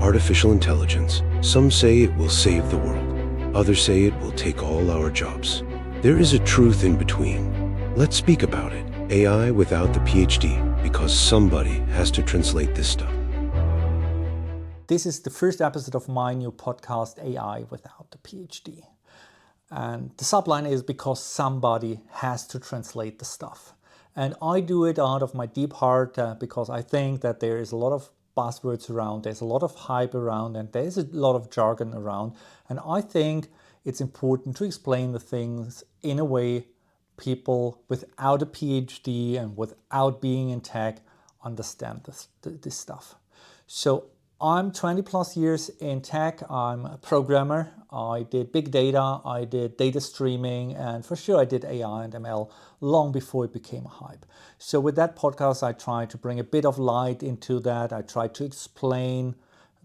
artificial intelligence. Some say it will save the world. Others say it will take all our jobs. There is a truth in between. Let's speak about it. AI without the PhD, because somebody has to translate this stuff. This is the first episode of my new podcast, AI Without the PhD. And the subline is because somebody has to translate the stuff. And I do it out of my deep heart because I think that there is a lot of buzzwords around, there's a lot of hype around, and there's a lot of jargon around. And I think it's important to explain the things in a way people without a PhD and without being in tech understand this stuff. So I'm 20 plus years in tech. I'm a programmer. I did big data, I did data streaming, and for sure I did AI and ML long before it became a hype. So with that podcast, I try to bring a bit of light into that. I try to explain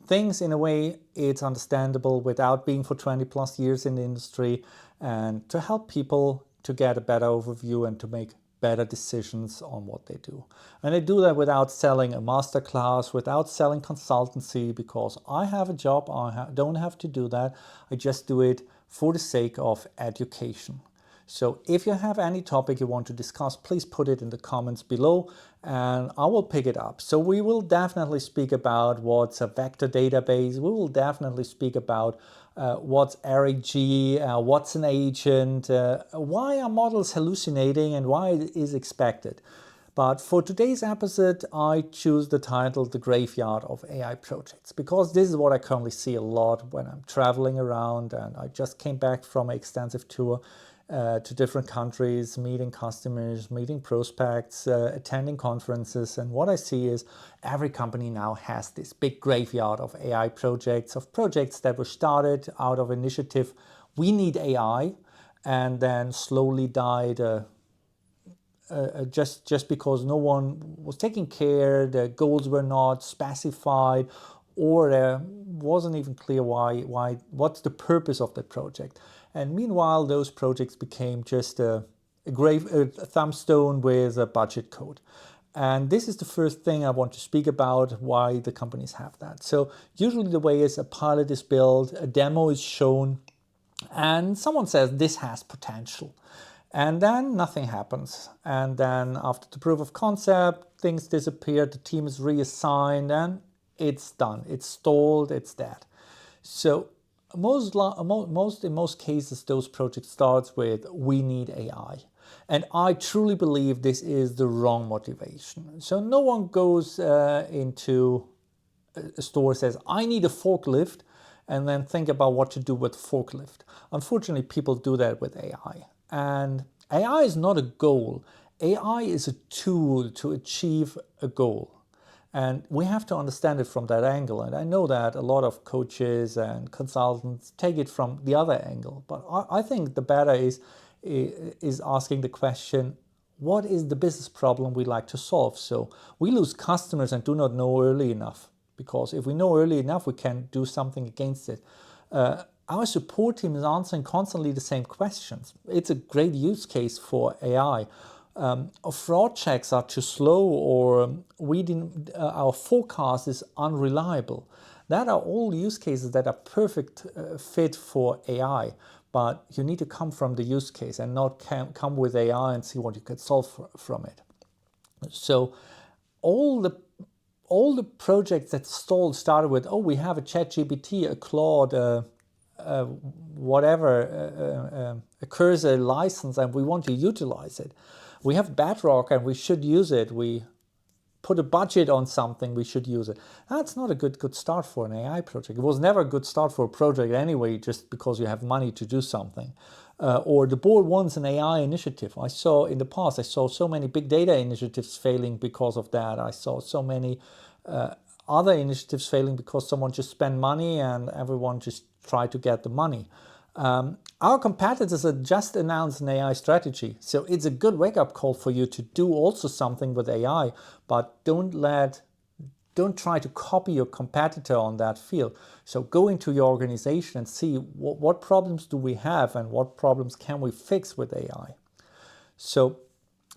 things in a way it's understandable without being for 20 plus years in the industry, and to help people to get a better overview and to make better decisions on what they do. And I do that without selling a masterclass, without selling consultancy, because I have a job, don't have to do that. I just do it for the sake of education. So if you have any topic you want to discuss, please put it in the comments below and I will pick it up. So we will definitely speak about what's a vector database. We will definitely speak about what's RAG, what's an agent, why are models hallucinating and why it is expected. But for today's episode, I choose the title, The Graveyard of AI Projects, because this is what I currently see a lot when I'm traveling around, and I just came back from an extensive tour to different countries, meeting customers, meeting prospects, attending conferences. And what I see is every company now has this big graveyard of AI projects, of projects that were started out of initiative, we need AI, and then slowly died just because no one was taking care, the goals were not specified, or there wasn't even clear what's the purpose of the project. And meanwhile, those projects became just a thumbstone with a budget code. And this is the first thing I want to speak about, why the companies have that. So usually the way is a pilot is built, a demo is shown, and someone says this has potential. And then nothing happens. And then after the proof of concept, things disappear, the team is reassigned, and it's done. It's stalled, it's dead. So in most cases, those projects starts with, we need AI. And I truly believe this is the wrong motivation. So no one goes into a store, says, I need a forklift, and then think about what to do with forklift. Unfortunately, people do that with AI. And AI is not a goal. AI is a tool to achieve a goal. And we have to understand it from that angle. And I know that a lot of coaches and consultants take it from the other angle. But I think the better is asking the question, what is the business problem we like to solve? So we lose customers and do not know early enough. Because if we know early enough, we can do something against it. Our support team is answering constantly the same questions. It's a great use case for AI. Fraud checks are too slow, or our forecast is unreliable. That are all use cases that are perfect fit for AI, but you need to come from the use case and not come with AI and see what you can solve from it. So all the projects that stalled started with, oh, we have a ChatGPT, a Claude, a cursor license, and we want to utilize it. We have Bedrock and we should use it. We put a budget on something, we should use it. That's not a good start for an AI project. It was never a good start for a project anyway, just because you have money to do something. Or the board wants an AI initiative. I saw in the past, I saw so many big data initiatives failing because of that. I saw so many other initiatives failing because someone just spent money and everyone just tried to get the money. Our competitors have just announced an AI strategy, so it's a good wake-up call for you to do also something with AI, but don't try to copy your competitor on that field. So go into your organization and see what problems do we have and what problems can we fix with AI. So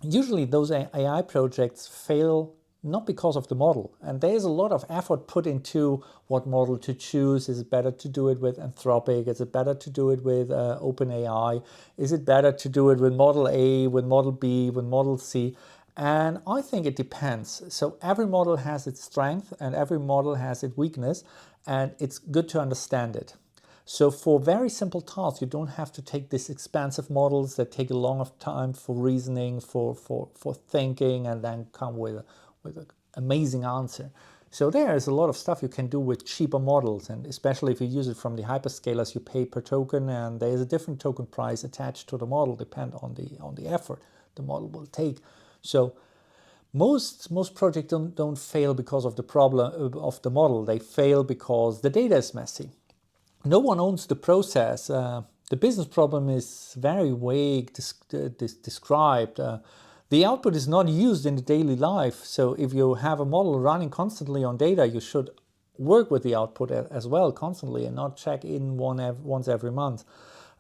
usually those AI projects fail not because of the model. And there's a lot of effort put into what model to choose. Is it better to do it with Anthropic? Is it better to do it with OpenAI? Is it better to do it with Model A, with Model B, with Model C? And I think it depends. So every model has its strength and every model has its weakness, and it's good to understand it. So for very simple tasks, you don't have to take these expensive models that take a long of time for reasoning, for thinking, and then come with an amazing answer. So there is a lot of stuff you can do with cheaper models, and especially if you use it from the hyperscalers, you pay per token, and there is a different token price attached to the model, depend on the effort the model will take. So most projects don't fail because of the problem of the model. They fail because the data is messy. No one owns the process. The business problem is very vague described. The output is not used in the daily life. So if you have a model running constantly on data, you should work with the output as well constantly and not check in once every month.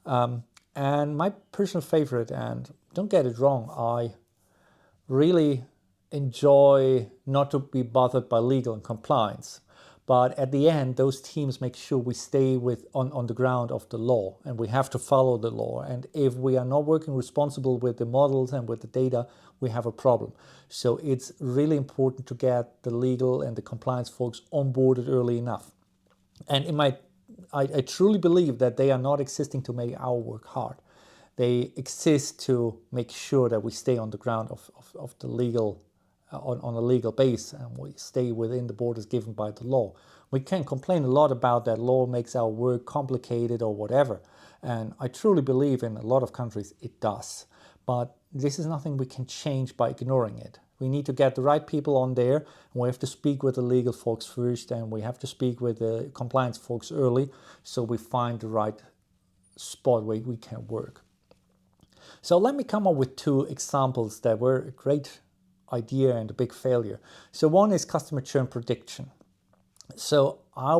And my personal favorite, and don't get it wrong, I really enjoy not to be bothered by legal and compliance. But at the end, those teams make sure we stay on the ground of the law, and we have to follow the law. And if we are not working responsible with the models and with the data, we have a problem. So it's really important to get the legal and the compliance folks onboarded early enough. And I truly believe that they are not existing to make our work hard. They exist to make sure that we stay on the ground of the legal on a legal base, and we stay within the borders given by the law. We can complain a lot about that law makes our work complicated or whatever, and I truly believe in a lot of countries it does. But this is nothing we can change by ignoring it. We need to get the right people on there, and we have to speak with the legal folks first, and we have to speak with the compliance folks early, so we find the right spot where we can work. So let me come up with two examples that were a great idea and a big failure. So one is customer churn prediction. So I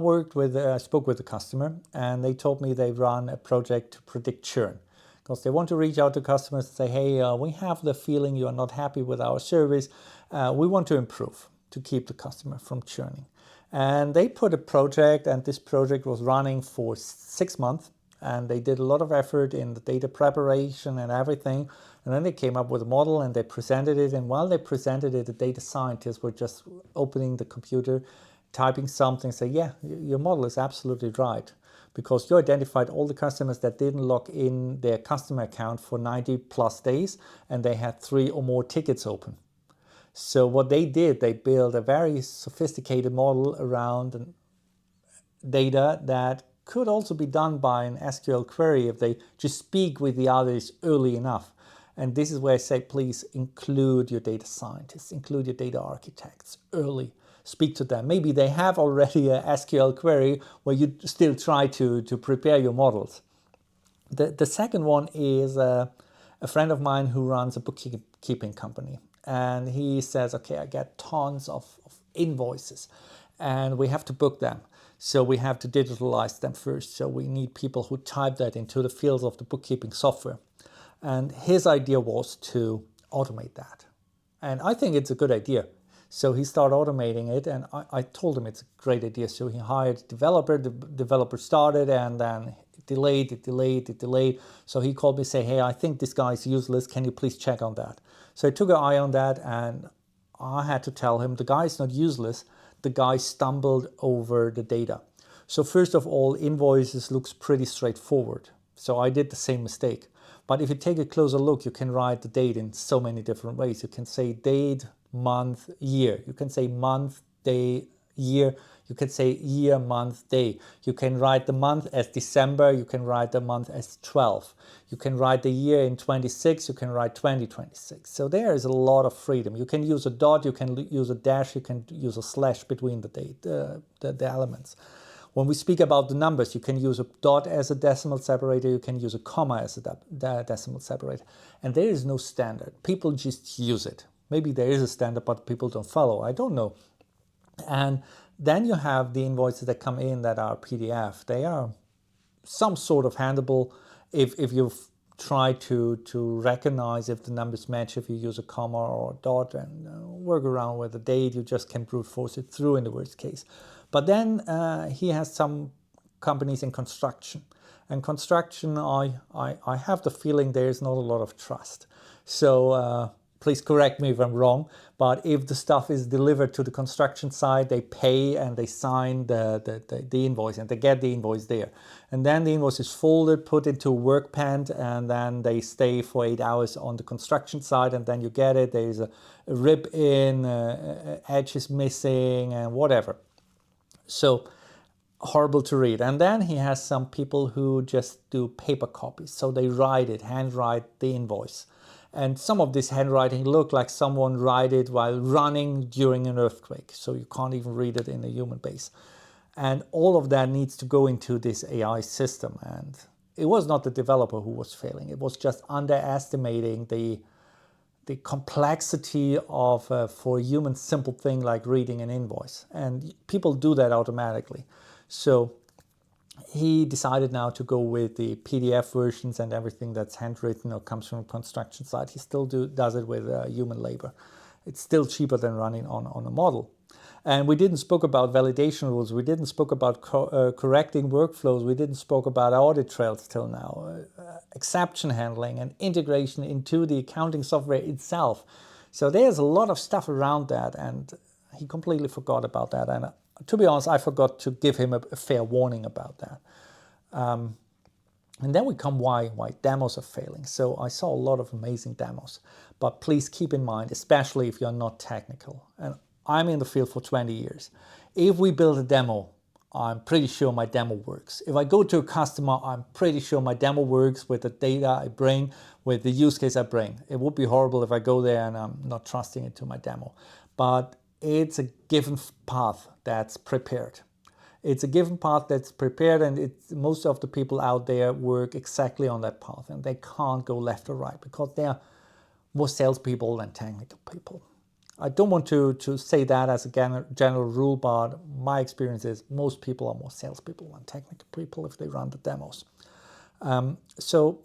spoke with the customer, and they told me they run a project to predict churn, because they want to reach out to customers and say, hey, we have the feeling you are not happy with our service. We want to improve to keep the customer from churning. And they put a project, and this project was running for 6 months, and they did a lot of effort in the data preparation and everything. And then they came up with a model and they presented it. And while they presented it, the data scientists were just opening the computer, typing something, say, yeah, your model is absolutely right, because you identified all the customers that didn't log in their customer account for 90 plus days, and they had 3 or more tickets open. So what they did, they built a very sophisticated model around data that could also be done by an SQL query if they just speak with the others early enough. And this is where I say, please include your data scientists, include your data architects early. Speak to them. Maybe they have already a SQL query where you still try to prepare your models. The second one is a friend of mine who runs a bookkeeping company. And he says, okay, I get tons of invoices and we have to book them. So we have to digitalize them first. So we need people who type that into the fields of the bookkeeping software. And his idea was to automate that. And I think it's a good idea. So he started automating it, and I told him it's a great idea. So he hired a developer, the developer started, and then it delayed. So he called me and said, hey, I think this guy is useless. Can you please check on that? So I took an eye on that, and I had to tell him the guy is not useless. The guy stumbled over the data. So first of all, invoices looks pretty straightforward. So I did the same mistake. But if you take a closer look, you can write the date in so many different ways. You can say date, month, year. You can say month, day, year. You can say year, month, day. You can write the month as December. You can write the month as 12. You can write the year in 26. You can write 2026. So there is a lot of freedom. You can use a dot. You can use a dash. You can use a slash between the elements. When we speak about the numbers, you can use a dot as a decimal separator. You can use a comma as a decimal separator. And there is no standard. People just use it. Maybe there is a standard, but people don't follow. I don't know. And then you have the invoices that come in that are PDF. They are some sort of handleable if you try to recognize if the numbers match, if you use a comma or a dot, and work around with the date. You just can brute force it through in the worst case. But then he has some companies in construction. And construction, I have the feeling there is not a lot of trust. So please correct me if I'm wrong, but if the stuff is delivered to the construction site, they pay and they sign the invoice, and they get the invoice there. And then the invoice is folded, put into a work pant, and then they stay for 8 hours on the construction site, and then you get it. There's a rip in, edge is missing, and whatever. So horrible to read. And then he has some people who just do paper copies. So they handwrite the invoice. And some of this handwriting look like someone write it while running during an earthquake. So you can't even read it in a human base. And all of that needs to go into this AI system. And it was not the developer who was failing. It was just underestimating the complexity of, for a human, simple thing like reading an invoice. And people do that automatically. So he decided now to go with the PDF versions and everything that's handwritten or comes from a construction site. He still does it with human labor. It's still cheaper than running on a model. And we didn't spoke about validation rules. We didn't spoke about correcting workflows. We didn't spoke about audit trails till now, exception handling and integration into the accounting software itself. So there's a lot of stuff around that, and he completely forgot about that. And to be honest, I forgot to give him a fair warning about that. And then we come why demos are failing. So I saw a lot of amazing demos, but please keep in mind, especially if you're not technical, and I'm in the field for 20 years. If we build a demo, I'm pretty sure my demo works. If I go to a customer, I'm pretty sure my demo works with the data I bring, with the use case I bring. It would be horrible if I go there and I'm not trusting it to my demo. But it's a given path that's prepared. It's a given path that's prepared, and most of the people out there work exactly on that path, and they can't go left or right because they are more salespeople than technical people. I don't want to say that as a general rule, but my experience is most people are more salespeople than technical people if they run the demos. So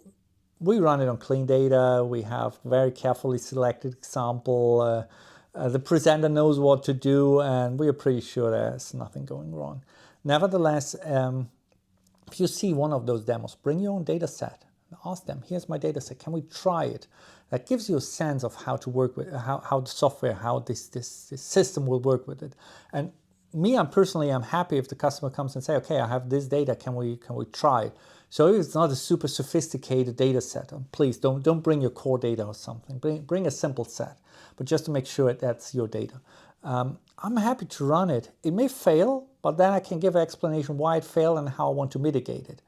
we run it on clean data. We have very carefully selected example. The presenter knows what to do, and we are pretty sure there's nothing going wrong. Nevertheless, if you see one of those demos, bring your own data set. Ask them, here's my data set, can we try it? That gives you a sense of how to work with, how the software, how this system will work with it. And me, I'm happy if the customer comes and say, okay, I have this data, can we try it? So if it's not a super sophisticated data set, please don't bring your core data or something. Bring a simple set, but just to make sure that's your data. I'm happy to run it. It may fail, but then I can give an explanation why it failed and how I want to mitigate it.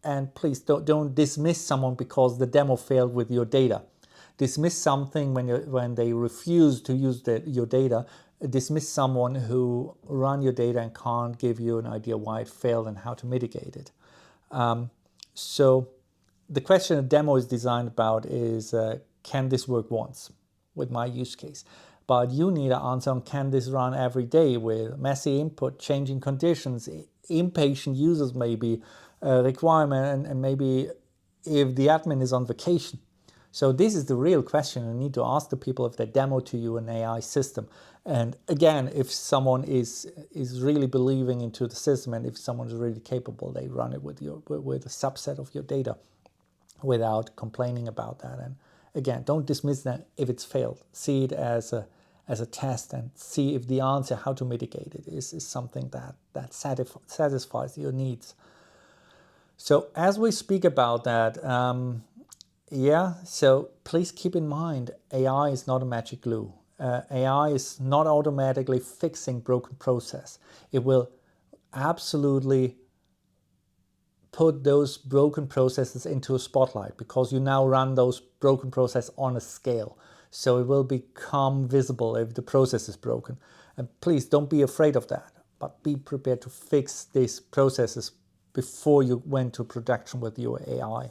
And please don't dismiss someone because the demo failed with your data. Dismiss something when they refuse to use your data. Dismiss someone who run your data and can't give you an idea why it failed and how to mitigate it. So the question a demo is designed about is, can this work once with my use case? But you need an answer on, can this run every day with messy input, changing conditions, impatient users maybe, requirement, and maybe if the admin is on vacation. So this is the real question. You need to ask the people if they demo to you an AI system. And again, if someone is really believing into the system, and if someone is really capable, they run it with a subset of your data without complaining about that. And again, don't dismiss that if it's failed. See it as a test and see if the answer, how to mitigate it, is something that satisfies your needs. So as we speak about that, so please keep in mind, AI is not a magic glue. AI is not automatically fixing broken process. It will absolutely put those broken processes into a spotlight because you now run those broken processes on a scale. So it will become visible if the process is broken. And please don't be afraid of that, but be prepared to fix these processes before you went to production with your AI.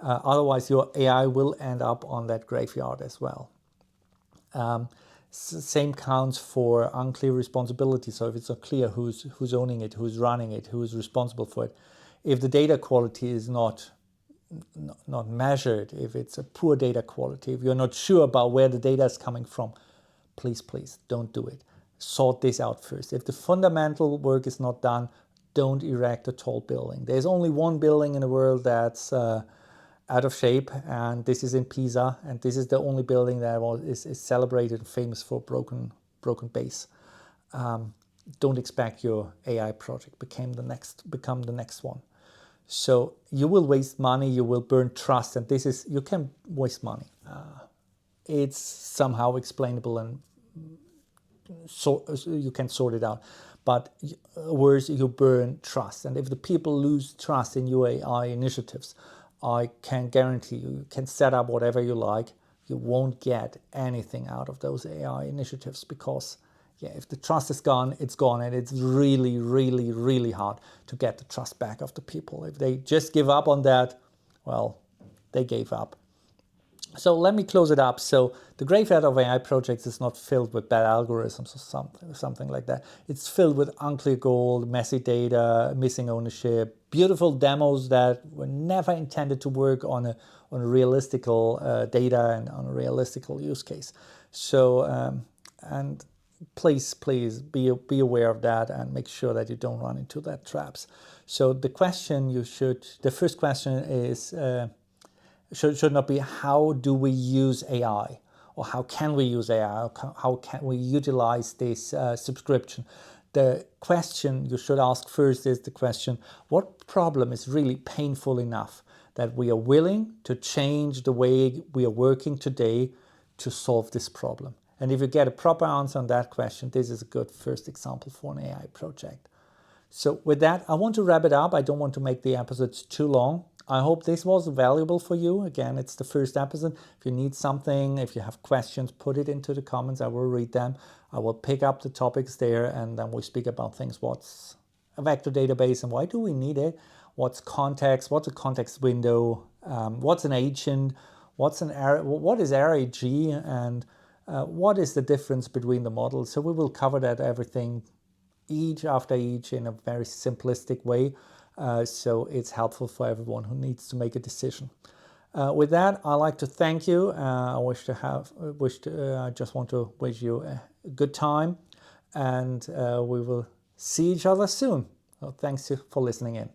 Otherwise, your AI will end up on that graveyard as well. Same counts for unclear responsibility. So if it's not clear who's owning it, who's running it, who's responsible for it. If the data quality is not not measured, if it's a poor data quality, if you're not sure about where the data is coming from, please don't do it. Sort this out first. If the fundamental work is not done, don't erect a tall building. There's only one building in the world that's out of shape, and this is in Pisa, and this is the only building that is celebrated and famous for broken base. Don't expect your AI project become the next one. So you will waste money, you will burn trust, and you can waste money. It's somehow explainable, and so you can sort it out. But worse, you burn trust. And if the people lose trust in your AI initiatives, I can guarantee you can set up whatever you like, you won't get anything out of those AI initiatives, because if the trust is gone, it's gone, and it's really, really, really hard to get the trust back of the people. If they just give up on that, well, they gave up. So let me close it up. So the graveyard of AI projects is not filled with bad algorithms or something like that. It's filled with unclear gold, messy data, missing ownership, beautiful demos that were never intended to work on a realistical data and on a realistical use case. So and please be aware of that and make sure that you don't run into that traps. So the first question is. Should not be how do we use AI, or how can we use AI, or how can we utilize this subscription. The question you should ask first is the question, what problem is really painful enough that we are willing to change the way we are working today to solve this problem? And if you get a proper answer on that question, this is a good first example for an AI project. So with that, I want to wrap it up. I don't want to make the episodes too long. I hope this was valuable for you. Again, it's the first episode. If you need something, if you have questions, put it into the comments. I will read them. I will pick up the topics there, and then we speak about things. What's a vector database and why do we need it? What's context? What's a context window? What's an agent? What is RAG? And what is the difference between the models? So we will cover that everything each after each in a very simplistic way. So it's helpful for everyone who needs to make a decision. With that, I'd like to thank you. I just want to wish you a good time, and we will see each other soon. So thanks for listening in.